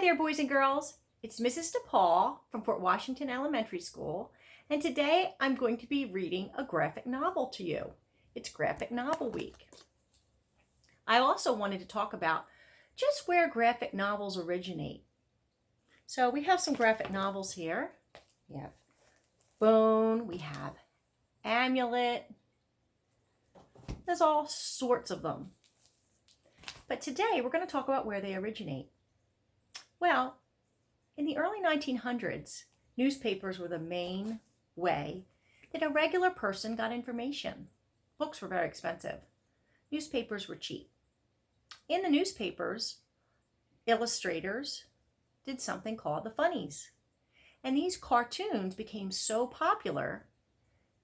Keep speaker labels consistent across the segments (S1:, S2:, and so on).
S1: there, boys and girls. It's Mrs. DePaul from Fort Washington Elementary School, and today I'm going to be reading a graphic novel to you. It's Graphic Novel Week. I also wanted to talk about just where graphic novels originate. So we have some graphic novels here. We have Bone, we have Amulet. There's all sorts of them. But today we're going to talk about where they originate. Well, in the early 1900s, newspapers were the main way that a regular person got information. Books were very expensive. Newspapers were cheap. In the newspapers, illustrators did something called the funnies. And these cartoons became so popular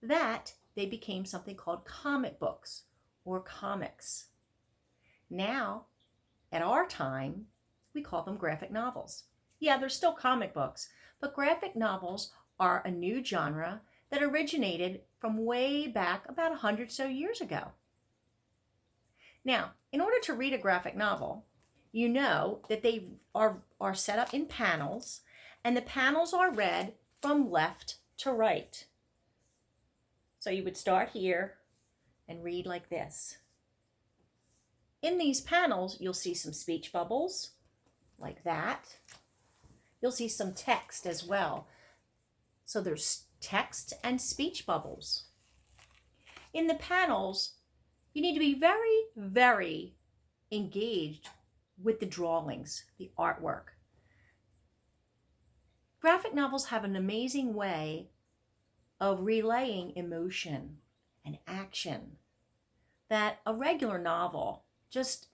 S1: that they became something called comic books or comics. Now, at our time, we call them graphic novels. Yeah, they're still comic books, but graphic novels are a new genre that originated from way back about 100 so years ago. Now, in order to read a graphic novel, you know that they are set up in panels, and the panels are read from left to right. So you would start here and read like this. In these panels, you'll see some speech bubbles, like that. You'll see some text as well. So there's text and speech bubbles. In the panels, you need to be very, very engaged with the drawings, the artwork. Graphic novels have an amazing way of relaying emotion and action that a regular novel just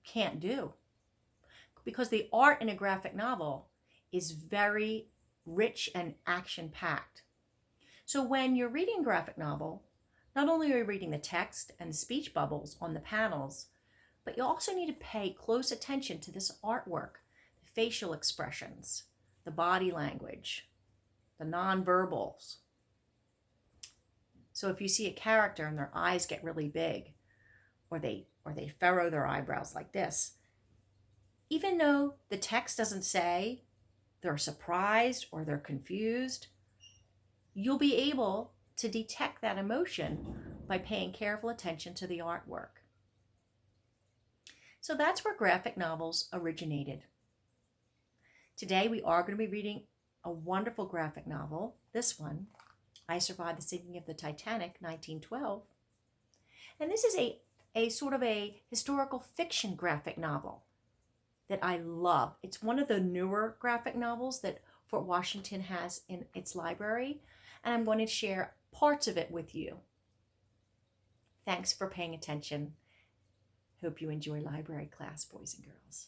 S1: can't do. Because the art in a graphic novel is very rich and action-packed. So when you're reading a graphic novel, not only are you reading the text and speech bubbles on the panels, but you also need to pay close attention to this artwork, the facial expressions, the body language, the nonverbals. So if you see a character and their eyes get really big, or they furrow their eyebrows like this, even though the text doesn't say they're surprised or they're confused, you'll be able to detect that emotion by paying careful attention to the artwork. So that's where graphic novels originated. Today we are going to be reading a wonderful graphic novel, this one, I Survived the Sinking of the Titanic, 1912. And this is a sort of a historical fiction graphic novel that I love. It's one of the newer graphic novels that Fort Washington has in its library, and I'm going to share parts of it with you. Thanks for paying attention. Hope you enjoy library class, boys and girls.